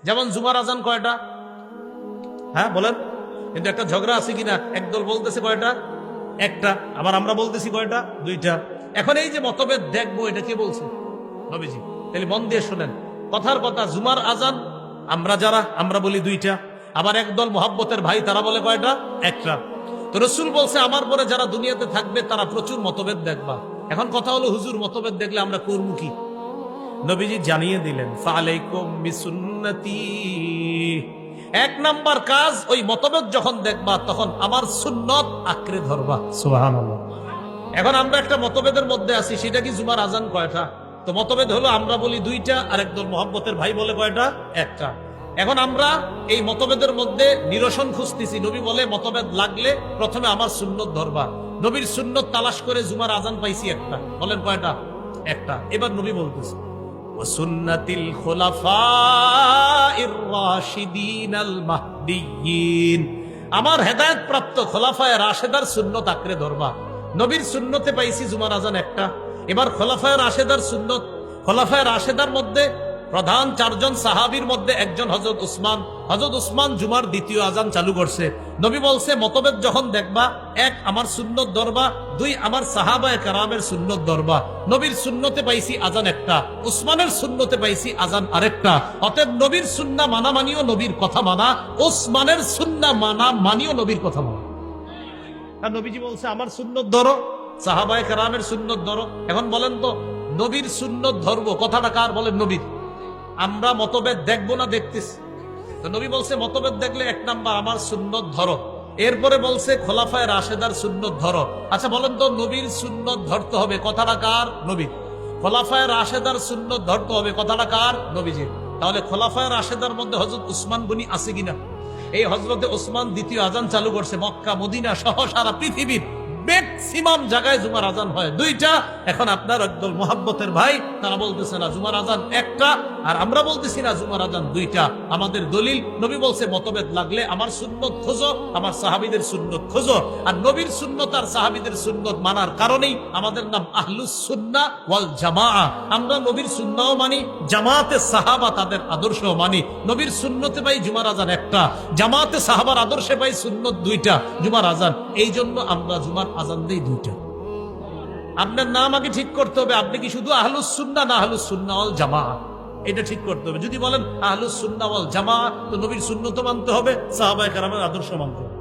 যেমন জুমার আজান কয়টা? হ্যাঁ বলেন, কিন্তু একটা ঝগড়া আছে কিনা? একদল বলতেছে কয়টা? একটা। আবার আমরা বলতেছি কয়টা? দুইটা। এখন এই যে মতভেদ দেখবো, এটা কে বলছে? নবীজি। তাহলে মন দিয়ে শোনেন, কথার কথা, জুমার আজান আমরা বলি দুইটা, আবার একদল মোহাব্বতের ভাই তারা বলে কয়টা? একটা। তো রসুল বলছে আমার পরে যারা দুনিয়াতে থাকবে তারা প্রচুর মতভেদ দেখবা। এখন কথা হলো, হুজুর মতভেদ দেখলে আমরা করবো কি? নবীজি জানিয়ে দিলেন, ফালাইকুম বিসুন্নতি। এক নাম্বার কাজ, ওই মতভেদ যখন দেখবা তখন আমার সুন্নত আঁকড়ে ধরবা। সুবহানাল্লাহ। এখন আমরা একটা মতভেদের মধ্যে আছি, সেটা কি জুমার আজান কয়টা? তো মতভেদ হলো, আমরা বলি দুইটা, আর একদল মোহাব্বতের ভাই বলে কয়টা? একটা। এখন আমরা এই মতভেদের মধ্যে নিরসন খুঁজতেছি। নবী বলে মতভেদ লাগলে প্রথমে আমার সুন্নত ধরবা। নবীর সুন্নত তালাশ করে জুমার আজান পাইছি একটা। বলেন কয়টা? একটা। এবার নবী বলতেছে, ওয়াসুন্নাতিল খুলাফাইর রাশিদিনাল মাহদিয়্যিন, আমার হেদায়েত প্রাপ্ত খোলাফায়ে রাশেদার সুন্নত আঁকড়ে ধরবা। নবীর সুন্নতে পাইছি জুমার আজান একটা। এবার খোলাফায়ে রাশেদার সুন্নত, খোলাফায়ে রাশেদার মধ্যে প্রধান চারজন সাহাবীর মধ্যে একজন হযরত উসমান। হযরত উসমান জুমার দ্বিতীয় আজান চালু করছে। নবী বলছে মতভেদ যখন দেখবা, এক আমার সুন্নত ধরবা, দুই আমার সাহাবায়ে কেরামের সুন্নত ধরবা। নবীর সুন্নতে পাইছি আজান একটা, উসমানের সুন্নতে পাইছি আজান আরেকটা। অতএব নবীর সুন্নাহ মানা মানিও নবীর কথা মানা, উসমানের সুন্নাহ মানা মানিও নবীর কথা মানা। আর নবীজি বলছে আমার সুন্নত ধরো, সাহাবায়ে কেরামের সুন্নত ধরো। এখন বলেন তো, নবীর সুন্নত ধরবো, কথাটা কার? বলেন নবীর। আমরা মতভেদ দেখবো না দেখতেছি। তো নবী বলছে মতভেদ দেখলে এক নাম্বার আমার সুন্নত ধরো। এরপরে বলছে খোলাফায়ে রাশেদার সুন্নত ধরো। আচ্ছা বলেন তো, নবীর সুন্নত ধরতে হবে, কথাটা কার? নবীর। খোলাফায়ে রাশেদার সুন্নত ধরতে হবে, কথাটা কার? নবীজির। তাহলে খোলাফায়ে রাশেদার মধ্যে হযরত উসমান গনি আছে কিনা? এই হযরতে উসমান দ্বিতীয় আজান চালু করছে। মক্কা মদিনা সহ সারা পৃথিবীর ম্যাক্সিমাম জায়গায় জুমার আজান হয় দুইটা। এখন আপনার একদল মোহাব্বতের ভাই তারা বলতেছে না জুমার আজান একটা, আর আমরা বলতেছি না জুমার আজান দুইটা। আমাদের দলিল, নবী বলছে মতভেদ লাগলে আমার সুন্নত খোঁজো, আমার সাহাবীদের সুন্নত খোঁজো। আর নবীর সুন্নত আর সাহাবীদের সুন্নত মানার কারণেই আমাদের নাম আহলুস সুন্নাহ ওয়াল জামাআহ। আমরা নবীর সুন্নাহও মানি, জামাতে সাহাবা তাদের আদর্শও মানি। নবীর সুন্নতে পাই জুমার আজান একটা, জামাতে সাহাবার আদর্শে পাই সুন্নত দুইটা, জুমার আজান। এই জন্য আমরা জুমার আজান দেই দুইটা। আপনার নাম আগে ঠিক করতে হবে, আপনি কি শুধু আহলুস সুন্নাহ না আহলুস সুন্নাহ ওয়াল জামাআহ, এটা ঠিক করতে হবে। যদি বলেন আহলুস সুন্নাহ ওয়াল জামাআহ, তো নবীর সুন্নত মানতে হবে, সাহাবায়ে কেরামের আদর্শ মানতে হবে।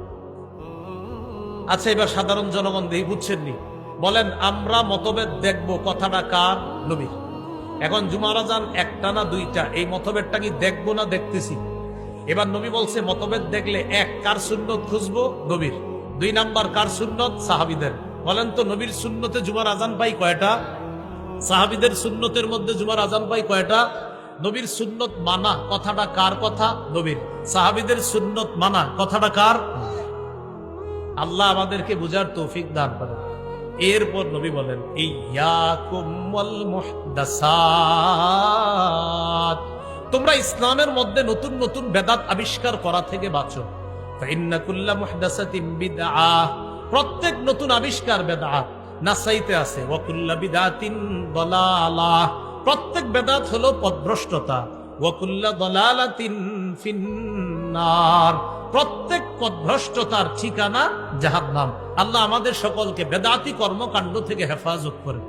আচ্ছা এবার সাধারণ জনগণ দেই, বুঝছেন নি? বলেন আমরা মতভেদ দেখবো, কথাটা কার? নবীর। এখন জুমার আজান একটা না দুইটা, এই মতভেদটা কি দেখবো না দেখতেছি? এবার নবী বলছে মতভেদ দেখলে এক, কার সুন্নত খুঁজবো? নবীর। দুই নাম্বার কার সুন্নত? সাহাবীদের। বলেন তো নবীর সুন্নতে জুমার আজান পাই কয়টা? সাহাবীদের সুন্নতের মধ্যে জুমার আজান পাই কয়টা? নবীর সুন্নত মানা, কথাটা কার কথা? নবীর। সাহাবীদের সুন্নত মানা, কথাটা কার? আল্লাহ আমাদেরকে বুঝার তৌফিক দান করেন। এরপর নবী বলেন ইয়াকুম ওয়াল মুহদাসাত, তোমরা ইসলামের মধ্যে নতুন নতুন বেদাত আবিষ্কার করা থেকে বাঁচো। ফাইন্না কুল্লা মুহদাসাতিন বিদআহ, প্রত্যেক নতুন আবিষ্কার বেদাত। নাসাইতে আছে ওয়া কুল্লা বিদআতিন দালালাহ, প্রত্যেক বেদাত হলো পথভ্রষ্টতা। ওয়া কুল্লা দালালাতিন ফিন্নার, প্রত্যেক পথভ্রষ্টতার ঠিকানা জাহান্নাম। আল্লাহ আমাদের সকলকে বেদাতি কর্মকাণ্ড থেকে হেফাজত করে।